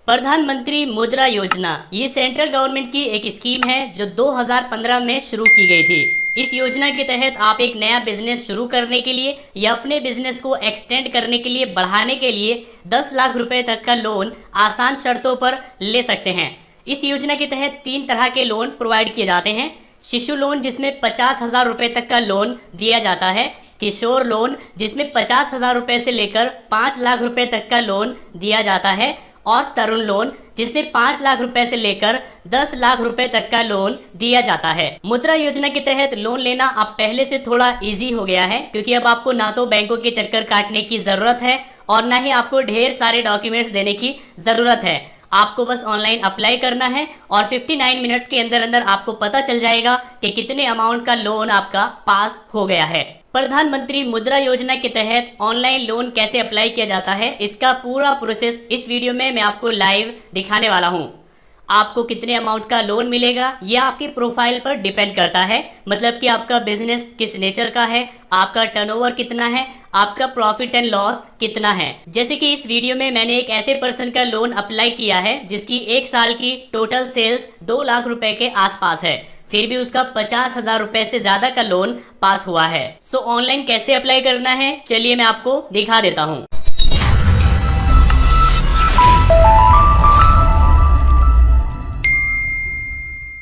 प्रधानमंत्री मुद्रा योजना ये सेंट्रल गवर्नमेंट की एक स्कीम है जो 2015 में शुरू की गई थी। इस योजना के तहत आप एक नया बिजनेस शुरू करने के लिए या अपने बिजनेस को एक्सटेंड करने के लिए, बढ़ाने के लिए 10 लाख रुपए तक का लोन आसान शर्तों पर ले सकते हैं। इस योजना के तहत 3 तरह के लोन प्रोवाइड किए जाते हैं। शिशु लोन जिसमें 50,000 रुपये तक का लोन दिया जाता है, किशोर लोन जिसमें 50,000 रुपये से लेकर 5 लाख रुपये तक का लोन दिया जाता है, और तरुण लोन जिसमें 5 लाख रुपए से लेकर 10 लाख रुपए तक का लोन दिया जाता है। मुद्रा योजना के तहत लोन लेना अब पहले से थोड़ा इजी हो गया है, क्योंकि अब आपको ना तो बैंकों के चक्कर काटने की ज़रूरत है और ना ही आपको ढेर सारे डॉक्यूमेंट्स देने की ज़रूरत है। आपको बस ऑनलाइन अप्लाई करना है और 59 मिनट्स के अंदर अंदर आपको पता चल जाएगा कि कितने अमाउंट का लोन आपका पास हो गया है। प्रधानमंत्री मुद्रा योजना के तहत ऑनलाइन लोन कैसे अप्लाई किया जाता है, इसका पूरा प्रोसेस इस वीडियो में मैं आपको लाइव दिखाने वाला हूँ। आपको कितने अमाउंट का लोन मिलेगा यह आपके प्रोफाइल पर डिपेंड करता है, मतलब कि आपका बिजनेस किस नेचर का है, आपका टर्नओवर कितना है, आपका प्रॉफिट एंड लॉस कितना है। जैसे कि इस वीडियो में मैंने एक ऐसे पर्सन का लोन अप्लाई किया है जिसकी 1 साल की टोटल सेल्स 2 लाख रुपए के आसपास है, फिर भी उसका 50,000 रुपए से ज्यादा का लोन पास हुआ है। सो ऑनलाइन कैसे अप्लाई करना है, चलिए मैं आपको दिखा देता हूँ।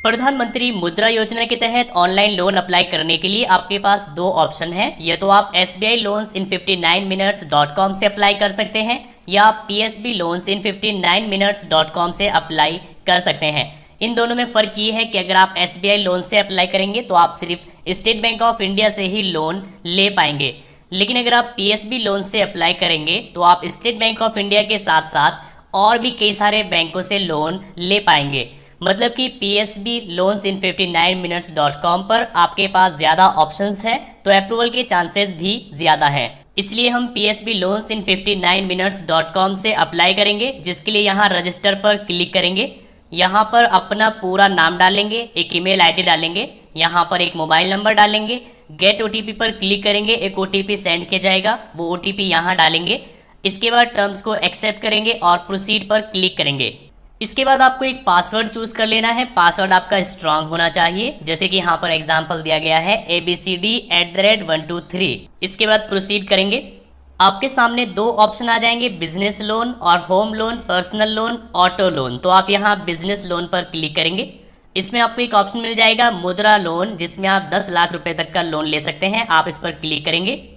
प्रधानमंत्री मुद्रा योजना के तहत ऑनलाइन लोन अप्लाई करने के लिए आपके पास 2 ऑप्शन है। या तो आप SBI loans in 59 minutes.com से अप्लाई कर सकते हैं, या आप PSB loans in 59 minutes.com से अप्लाई कर सकते हैं। इन दोनों में फ़र्क ये है कि अगर आप SBI लोन से अप्लाई करेंगे तो आप सिर्फ स्टेट बैंक ऑफ इंडिया से ही लोन ले पाएंगे, लेकिन अगर आप PSB लोन से अप्लाई करेंगे तो आप स्टेट बैंक ऑफ इंडिया के साथ साथ और भी कई सारे बैंकों से लोन ले पाएंगे। मतलब कि PSB loans in 59 minutes.com पर आपके पास ज़्यादा ऑप्शंस हैं, तो अप्रूवल के चांसेस भी ज़्यादा हैं। इसलिए हम PSB loans in 59 minutes.com से अप्लाई करेंगे, जिसके लिए यहाँ रजिस्टर पर क्लिक करेंगे। यहाँ पर अपना पूरा नाम डालेंगे, एक ईमेल आईडी डालेंगे, यहाँ पर एक मोबाइल नंबर डालेंगे, गेट OTP पर क्लिक करेंगे, एक OTP सेंड किया जाएगा, वो OTP यहाँ डालेंगे। इसके बाद टर्म्स को एक्सेप्ट करेंगे और प्रोसीड पर क्लिक करेंगे। इसके बाद आपको एक पासवर्ड चूज कर लेना है। पासवर्ड आपका स्ट्रांग होना चाहिए, जैसे कि यहाँ पर एग्जाम्पल दिया गया है ABCD@123। इसके बाद प्रोसीड करेंगे। आपके सामने 2 ऑप्शन आ जाएंगे, बिजनेस लोन और home loan, personal loan, auto loan. तो आप यहाँ बिजनेस लोन पर क्लिक करेंगे। इसमें आपको एक ऑप्शन मिल जाएगा मुद्रा लोन, जिसमें आप 10 लाख रुपए तक का लोन ले सकते हैं। आप इस पर क्लिक करेंगे।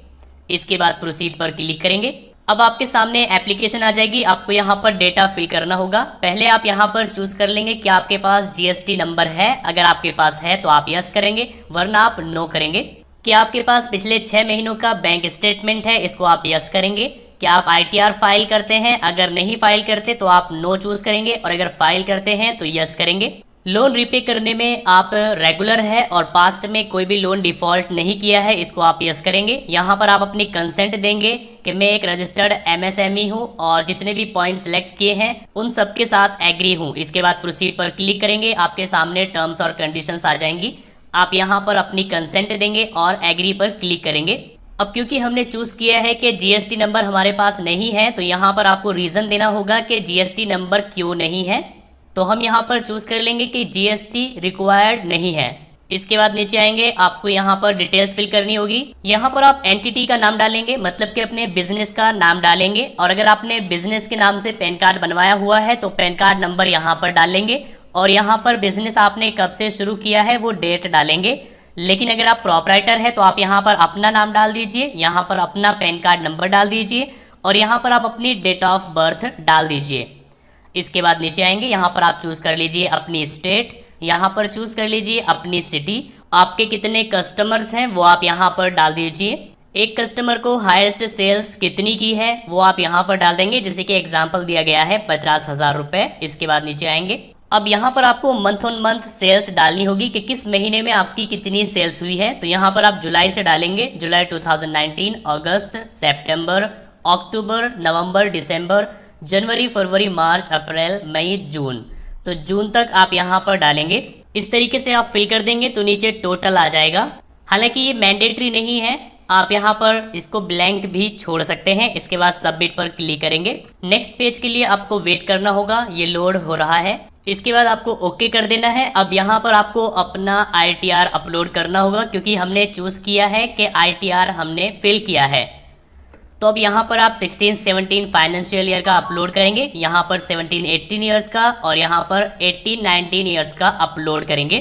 इसके बाद प्रोसीड पर क्लिक करेंगे। अब आपके सामने एप्लीकेशन आ जाएगी। आपको यहाँ पर डेटा फिल करना होगा। पहले आप यहाँ पर चूज कर लेंगे कि आपके पास GST नंबर है। अगर आपके पास है तो आप यस करेंगे, वरना आप नो करेंगे। कि आपके पास पिछले 6 महीनों का बैंक स्टेटमेंट है, इसको आप यस करेंगे। कि आप ITR फाइल करते हैं, अगर नहीं फाइल करते तो आप नो चूज करेंगे, और अगर फाइल करते हैं तो यस करेंगे। लोन रिपे करने में आप रेगुलर है और पास्ट में कोई भी लोन डिफॉल्ट नहीं किया है, इसको आप यस करेंगे। यहाँ पर आप अपनी कंसेंट देंगे कि मैं एक रजिस्टर्ड MSME हूँ और जितने भी पॉइंट सेलेक्ट किए हैं उन सब के साथ एग्री हूँ। इसके बाद प्रोसीड पर क्लिक करेंगे। आपके सामने टर्म्स और कंडीशंस आ जाएंगी। आप यहाँ पर अपनी कंसेंट देंगे और एग्री पर क्लिक करेंगे। अब क्योंकि हमने चूज़ किया है कि GST नंबर हमारे पास नहीं है, तो यहाँ पर आपको रीज़न देना होगा कि GST नंबर क्यों नहीं है। तो हम यहाँ पर चूज़ कर लेंगे कि GST रिक्वायर्ड नहीं है। इसके बाद नीचे आएंगे, आपको यहाँ पर डिटेल्स फिल करनी होगी। यहाँ पर आप एंटिटी का नाम डालेंगे, मतलब कि अपने बिजनेस का नाम डालेंगे, और अगर आपने बिजनेस के नाम से पैन कार्ड बनवाया हुआ है तो पैन कार्ड नंबर यहाँ पर डालेंगे, और यहाँ पर बिजनेस आपने कब से शुरू किया है वो डेट डालेंगे। लेकिन अगर आप प्रॉपराइटर है तो आप यहाँ पर अपना नाम डाल दीजिए, यहाँ पर अपना पैन कार्ड नंबर डाल दीजिए, और यहाँ पर आप अपनी डेट ऑफ बर्थ डाल दीजिए। इसके बाद नीचे आएंगे, यहाँ पर आप चूज़ कर लीजिए अपनी स्टेट, यहाँ पर चूज़ कर लीजिए अपनी सिटी। आपके कितने कस्टमर्स हैं वो आप यहाँ पर डाल दीजिए। एक कस्टमर को हाईएस्ट सेल्स कितनी की है वो आप यहाँ पर डाल देंगे, जैसे कि एग्जाम्पल दिया गया है 50,000 रुपये। इसके बाद नीचे आएंगे। अब यहाँ पर आपको मंथ ऑन मंथ सेल्स डालनी होगी कि किस महीने में आपकी कितनी सेल्स हुई है। तो यहाँ पर आप जुलाई से डालेंगे, जुलाई 2019, अगस्त, सितंबर, अक्टूबर, नवंबर, दिसंबर, जनवरी, फरवरी, मार्च, अप्रैल, मई, जून। तो जून तक आप यहाँ पर डालेंगे। इस तरीके से आप फिल कर देंगे तो नीचे टोटल आ जाएगा। हालांकि ये मैंडेटरी नहीं है, आप यहाँ पर इसको ब्लैंक भी छोड़ सकते हैं। इसके बाद सबमिट पर क्लिक करेंगे। नेक्स्ट पेज के लिए आपको वेट करना होगा, ये लोड हो रहा है। इसके बाद आपको ओके कर देना है। अब यहाँ पर आपको अपना ITR अपलोड करना होगा, क्योंकि हमने चूज़ किया है कि ITR हमने फिल किया है। तो अब यहाँ पर आप 16-17 फाइनेंशियल ईयर का अपलोड करेंगे, यहाँ पर 17-18 ईयर्स का और यहाँ पर 18-19 ईयर्स का अपलोड करेंगे।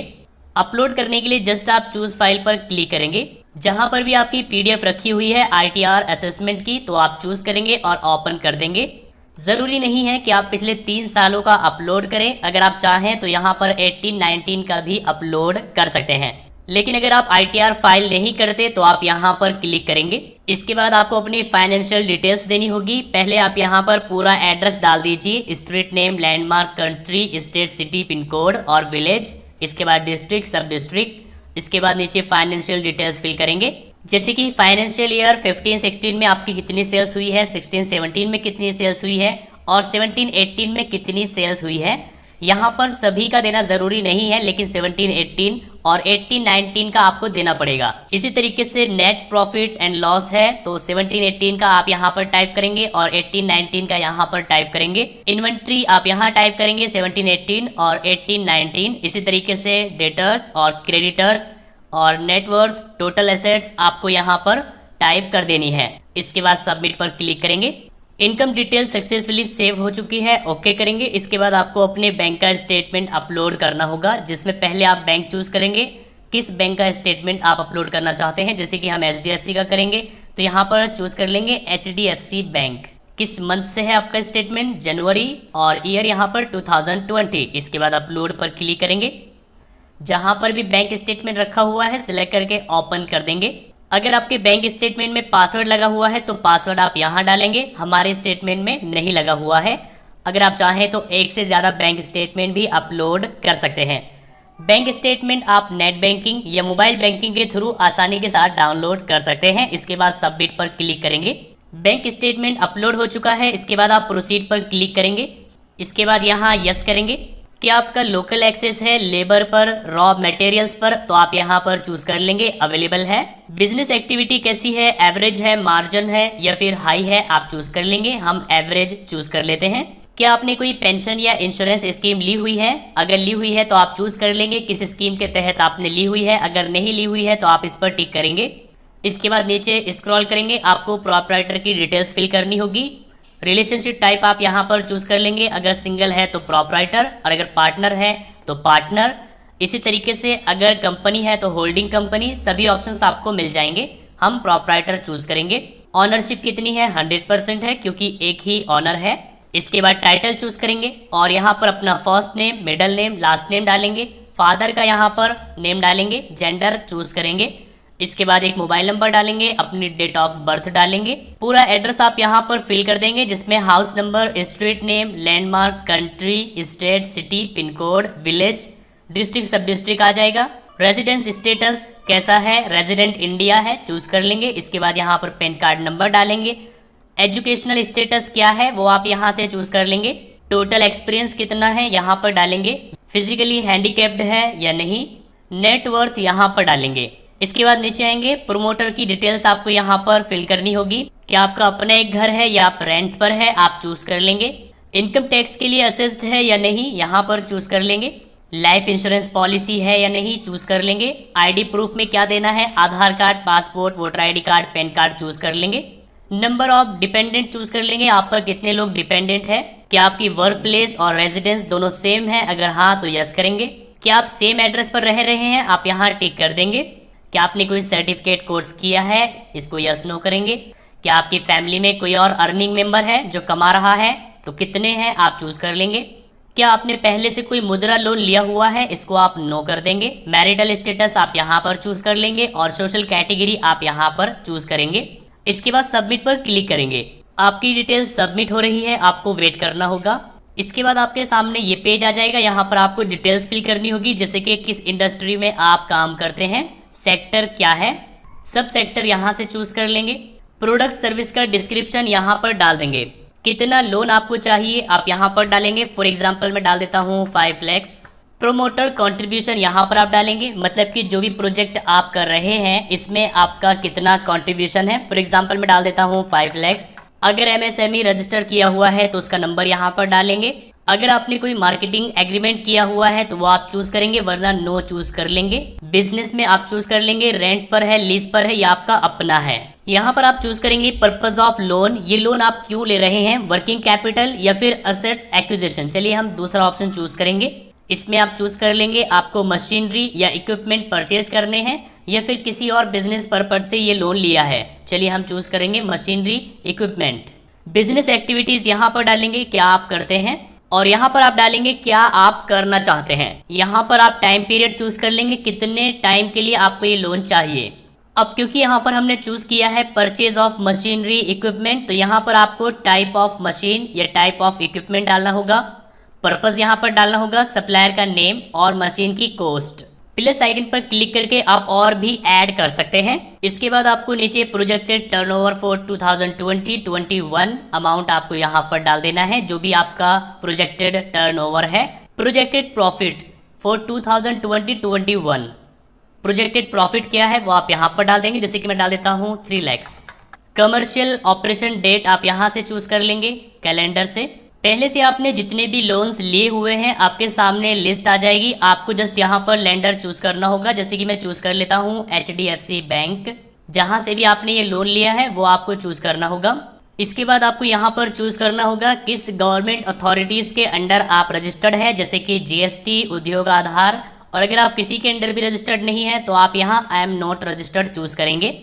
अपलोड करने के लिए जस्ट आप चूज़ फाइल पर क्लिक करेंगे। जहाँ पर भी आपकी PDF रखी हुई है ITR असेसमेंट की, तो आप चूज़ करेंगे और ओपन कर देंगे। ज़रूरी नहीं है कि आप पिछले 3 सालों का अपलोड करें, अगर आप चाहें तो यहाँ पर 18-19 का भी अपलोड कर सकते हैं। लेकिन अगर आप ITR फाइल नहीं करते तो आप यहाँ पर क्लिक करेंगे। इसके बाद आपको अपनी फाइनेंशियल डिटेल्स देनी होगी। पहले आप यहाँ पर पूरा एड्रेस डाल दीजिए, street name, landmark, country, state, city, pin code और विलेज। इसके बाद डिस्ट्रिक्ट, सब डिस्ट्रिक्ट। इसके बाद नीचे फाइनेंशियल डिटेल्स फिल करेंगे, जैसे कि फाइनेंशियल ईयर 15-16 में आपकी कितनी सेल्स हुई है, 16-17 में कितनी सेल्स हुई है और 17-18 में कितनी सेल्स हुई है। यहाँ पर सभी का देना ज़रूरी नहीं है, लेकिन 17-18 और 18-19 का आपको देना पड़ेगा। इसी तरीके से नेट प्रॉफिट एंड लॉस है, तो 17-18 का आप यहाँ पर टाइप करेंगे और 18-19 का यहाँ पर टाइप करेंगे। इन्वेंट्री आप यहाँ टाइप करेंगे 17-18 और 18-19। इसी तरीके से डेटर्स और क्रेडिटर्स और नेटवर्थ, टोटल एसेट्स आपको यहाँ पर टाइप कर देनी है। इसके बाद सबमिट पर क्लिक करेंगे। इनकम डिटेल सक्सेसफुली सेव हो चुकी है, ओके करेंगे। इसके बाद आपको अपने बैंक का स्टेटमेंट अपलोड करना होगा, जिसमें पहले आप बैंक चूज़ करेंगे, किस बैंक का स्टेटमेंट आप अपलोड करना चाहते हैं। जैसे कि हम HDFC का करेंगे, तो यहाँ पर चूज़ कर लेंगे HDFC बैंक। किस मंथ से है आपका स्टेटमेंट, जनवरी, और ईयर यहाँ पर 2020। इसके बाद अपलोड पर क्लिक करेंगे। जहाँ पर भी बैंक स्टेटमेंट रखा हुआ है सिलेक्ट करके ओपन कर देंगे। अगर आपके बैंक स्टेटमेंट में पासवर्ड लगा हुआ है तो पासवर्ड आप यहाँ डालेंगे, हमारे स्टेटमेंट में नहीं लगा हुआ है। अगर आप चाहें तो एक से ज़्यादा बैंक स्टेटमेंट भी अपलोड कर सकते हैं। बैंक स्टेटमेंट आप नेट बैंकिंग या मोबाइल बैंकिंग के थ्रू आसानी के साथ डाउनलोड कर सकते हैं। इसके बाद सबमिट पर क्लिक करेंगे। बैंक स्टेटमेंट अपलोड हो चुका है। इसके बाद आप प्रोसीड पर क्लिक करेंगे। इसके बाद यहाँ यस करेंगे। क्या आपका लोकल एक्सेस है लेबर पर, रॉ मटेरियल्स पर, तो आप यहाँ पर चूज कर लेंगे अवेलेबल है। बिजनेस एक्टिविटी कैसी है, एवरेज है, मार्जिन है या फिर हाई है, आप चूज कर लेंगे। हम एवरेज चूज कर लेते हैं। क्या आपने कोई पेंशन या इंश्योरेंस स्कीम ली हुई है, अगर ली हुई है तो आप चूज कर लेंगे किस स्कीम के तहत आपने ली हुई है। अगर नहीं ली हुई है तो आप इस पर टिक करेंगे। इसके बाद नीचे स्क्रॉल करेंगे, आपको प्रोप्राइटर की डिटेल्स फिल करनी होगी। रिलेशनशिप टाइप आप यहाँ पर चूज कर लेंगे, अगर सिंगल है तो प्रोप्राइटर और अगर पार्टनर है तो पार्टनर। इसी तरीके से अगर कंपनी है तो होल्डिंग कंपनी। सभी ऑप्शंस आपको मिल जाएंगे। हम प्रोप्राइटर चूज करेंगे। ऑनरशिप कितनी है, 100% है, क्योंकि एक ही ऑनर है। इसके बाद टाइटल चूज करेंगे और यहाँ पर अपना first name, middle name, last name डालेंगे। फादर का यहाँ पर नेम डालेंगे, जेंडर चूज करेंगे। इसके बाद एक मोबाइल नंबर डालेंगे, अपनी डेट ऑफ बर्थ डालेंगे। पूरा एड्रेस आप यहाँ पर फिल कर देंगे, जिसमें house number, street name, landmark, country, state, city, pin code, village, district, सब डिस्ट्रिक्ट आ जाएगा। रेजिडेंस स्टेटस कैसा है, रेजिडेंट इंडिया है, चूज कर लेंगे। इसके बाद यहाँ पर पैन कार्ड नंबर डालेंगे। एजुकेशनल स्टेटस क्या है वो आप यहाँ से चूज कर लेंगे। टोटल एक्सपीरियंस कितना है यहाँ पर डालेंगे। फिजिकली हैंडीकैप्ड है या नहीं। नेटवर्थ यहाँ पर डालेंगे। इसके बाद नीचे आएंगे, प्रोमोटर की डिटेल्स आपको यहाँ पर फिल करनी होगी। क्या आपका अपना एक घर है या आप रेंट पर है, आप चूज कर लेंगे। इनकम टैक्स के लिए असेस्ड है या नहीं, यहाँ पर चूज कर लेंगे। लाइफ इंश्योरेंस पॉलिसी है या नहीं, चूज कर लेंगे। आईडी प्रूफ में क्या देना है, Aadhaar card, passport, voter ID card, PAN card choose कर लेंगे। नंबर ऑफ डिपेंडेंट चूज कर लेंगे, आप पर कितने लोग डिपेंडेंट है। क्या आपकी वर्क प्लेस और रेजिडेंस दोनों सेम है, अगर हाँ तो यस करेंगे। क्या आप सेम एड्रेस पर रह रहे हैं, आप यहाँ टिक कर देंगे। क्या आपने कोई सर्टिफिकेट कोर्स किया है, इसको यस नो करेंगे। क्या आपकी फैमिली में कोई और अर्निंग मेंबर है जो कमा रहा है, तो कितने हैं आप चूज कर लेंगे। क्या आपने पहले से कोई मुद्रा लोन लिया हुआ है, इसको आप नो कर देंगे। मैरिटल स्टेटस आप यहाँ पर चूज कर लेंगे और सोशल कैटेगरी आप यहाँ पर चूज करेंगे। इसके बाद सबमिट पर क्लिक करेंगे। आपकी डिटेल सबमिट हो रही है, आपको वेट करना होगा। इसके बाद आपके सामने ये पेज आ जाएगा। यहाँ पर आपको डिटेल्स फिल करनी होगी, जैसे कि किस इंडस्ट्री में आप काम करते हैं, सेक्टर क्या है, सब सेक्टर यहाँ से चूज कर लेंगे। प्रोडक्ट सर्विस का डिस्क्रिप्शन यहाँ पर डाल देंगे। कितना लोन आपको चाहिए आप यहाँ पर डालेंगे। फॉर एग्जांपल मैं डाल देता हूँ 5 लाख। प्रोमोटर कंट्रीब्यूशन यहाँ पर आप डालेंगे, मतलब कि जो भी प्रोजेक्ट आप कर रहे हैं इसमें आपका कितना कंट्रीब्यूशन है। फॉर एग्जांपल मैं डाल देता हूँ 5 लाख। अगर एमएसएमई रजिस्टर किया हुआ है तो उसका नंबर यहाँ पर डालेंगे। अगर आपने कोई मार्केटिंग एग्रीमेंट किया हुआ है तो वो आप चूज करेंगे, वरना नो चूज कर लेंगे। बिजनेस में आप चूज कर लेंगे रेंट पर है, लीज पर है या आपका अपना है। यहाँ पर आप चूज करेंगे पर्पस ऑफ लोन, ये लोन आप क्यों ले रहे हैं, वर्किंग कैपिटल या फिर असेट्स एक्विजिशन। चलिए हम दूसरा ऑप्शन चूज करेंगे। इसमें आप चूज कर लेंगे आपको मशीनरी या इक्विपमेंट परचेज करने हैं या फिर किसी और बिजनेस पर्पज से ये लोन लिया है। चलिए हम चूज करेंगे मशीनरी इक्विपमेंट। बिजनेस एक्टिविटीज यहाँ पर डालेंगे क्या आप करते हैं, और यहाँ पर आप डालेंगे क्या आप करना चाहते हैं। यहाँ पर आप टाइम पीरियड चूज कर लेंगे, कितने टाइम के लिए आपको ये लोन चाहिए। अब क्योंकि यहाँ पर हमने चूज किया है परचेज ऑफ मशीनरी इक्विपमेंट, तो यहाँ पर आपको टाइप ऑफ मशीन या टाइप ऑफ इक्विपमेंट डालना होगा। पर्पस यहाँ पर डालना होगा, सप्लायर का नेम और मशीन की कॉस्ट। प्लस आइकन पर क्लिक करके आप और भी ऐड कर सकते हैं। इसके बाद आपको नीचे प्रोजेक्टेड टर्नओवर फॉर 2020-21 अमाउंट आपको यहाँ पर डाल देना है, जो भी आपका प्रोजेक्टेड टर्नओवर है। Projected profit for 2020-21, projected profit क्या है वो आप यहाँ पर डाल देंगे, जैसे कि मैं डाल देता हूँ 3 लाख। कमर्शियल ऑपरेशन डेट आप यहाँ से चूज कर लेंगे कैलेंडर से। पहले से आपने जितने भी लोन्स लिए हुए हैं आपके सामने लिस्ट आ जाएगी, आपको जस्ट यहाँ पर लेंडर चूज करना होगा। जैसे कि मैं चूज कर लेता हूँ HDFC बैंक, जहाँ से भी आपने ये लोन लिया है वो आपको चूज करना होगा। इसके बाद आपको यहाँ पर चूज करना होगा किस गवर्नमेंट अथॉरिटीज़ के अंडर आप रजिस्टर्ड है, जैसे कि GST, उद्योग आधार, और अगर आप किसी के अंडर भी रजिस्टर्ड नहीं है तो आप यहाँ I am not registered choose करेंगे।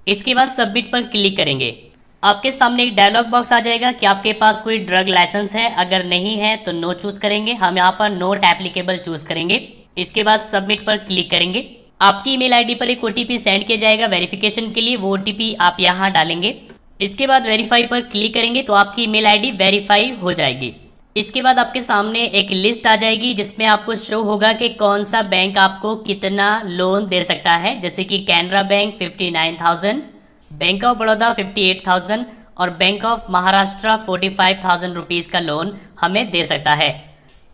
इसके बाद सबमिट पर क्लिक करेंगे। आपके सामने एक डायलॉग बॉक्स आ जाएगा कि आपके पास कोई ड्रग लाइसेंस है, अगर नहीं है तो नो चूज करेंगे, हम यहाँ पर नोट एप्लीकेबल चूज करेंगे। इसके बाद सबमिट पर क्लिक करेंगे। आपकी ईमेल आईडी पर एक OTP सेंड किया जाएगा वेरिफिकेशन के लिए, वो OTP आप यहाँ डालेंगे। इसके बाद वेरीफाई पर क्लिक करेंगे तो आपकी ईमेल आईडी वेरीफाई हो जाएगी। इसके बाद आपके सामने एक लिस्ट आ जाएगी जिसमें आपको शो होगा कि कौन सा बैंक आपको कितना लोन दे सकता है, जैसे कि Canara bank 59,000, bank of Baroda 58,000 और बैंक ऑफ महाराष्ट्र 45,000 रुपीज़ का लोन हमें दे सकता है।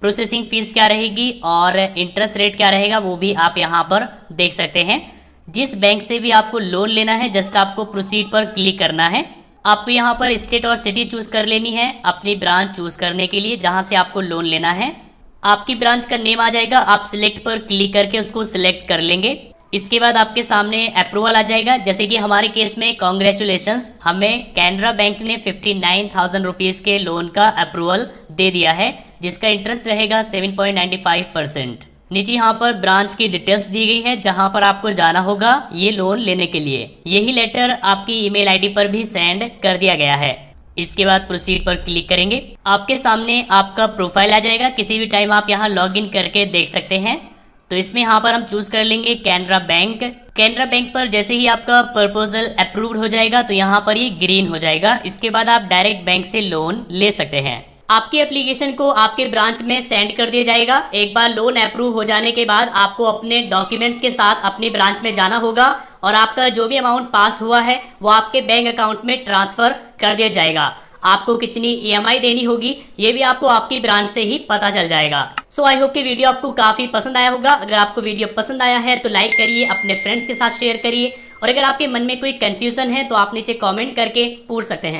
प्रोसेसिंग फीस क्या रहेगी और इंटरेस्ट रेट क्या रहेगा वो भी आप यहाँ पर देख सकते हैं। जिस बैंक से भी आपको लोन लेना है जस्ट आपको प्रोसीड पर क्लिक करना है। आपको यहाँ पर स्टेट और सिटी चूज कर लेनी है अपनी ब्रांच चूज करने के लिए जहाँ से आपको लोन लेना है। आपकी ब्रांच का नेम आ जाएगा, आप सिलेक्ट पर क्लिक करके उसको सिलेक्ट कर लेंगे। इसके बाद आपके सामने अप्रूवल आ जाएगा, जैसे कि हमारे केस में कॉन्ग्रेचुलेशंस, हमें कैनरा बैंक ने 59,000 रुपीज़ के लोन का अप्रूवल दे दिया है जिसका इंटरेस्ट रहेगा 7.95%। नीचे यहाँ पर ब्रांच की डिटेल्स दी गई है जहाँ पर आपको जाना होगा ये लोन लेने के लिए। यही लेटर आपकी ईमेल आईडी पर भी सेंड कर दिया गया है। इसके बाद प्रोसीड पर क्लिक करेंगे। आपके सामने आपका प्रोफाइल आ जाएगा, किसी भी टाइम आप यहाँ लॉगिन करके देख सकते हैं। तो इसमें यहाँ पर हम चूज कर लेंगे कैनरा बैंक। कैनरा बैंक पर जैसे ही आपका प्रपोजल अप्रूव्ड हो जाएगा तो यहाँ पर ये ग्रीन हो जाएगा। इसके बाद आप डायरेक्ट बैंक से लोन ले सकते हैं। आपकी एप्लीकेशन को आपके ब्रांच में सेंड कर दिया जाएगा। एक बार लोन अप्रूव हो जाने के बाद आपको अपने डॉक्यूमेंट्स के साथ अपनी ब्रांच में जाना होगा और आपका जो भी अमाउंट पास हुआ है वो आपके बैंक अकाउंट में ट्रांसफर कर दिया जाएगा। आपको कितनी EMI देनी होगी ये भी आपको आपकी ब्रांच से ही पता चल जाएगा। सो आई होप कि वीडियो आपको काफ़ी पसंद आया होगा। अगर आपको वीडियो पसंद आया है तो लाइक करिए, अपने फ्रेंड्स के साथ शेयर करिए, और अगर आपके मन में कोई कन्फ्यूज़न है तो आप नीचे कमेंट करके पूछ सकते हैं।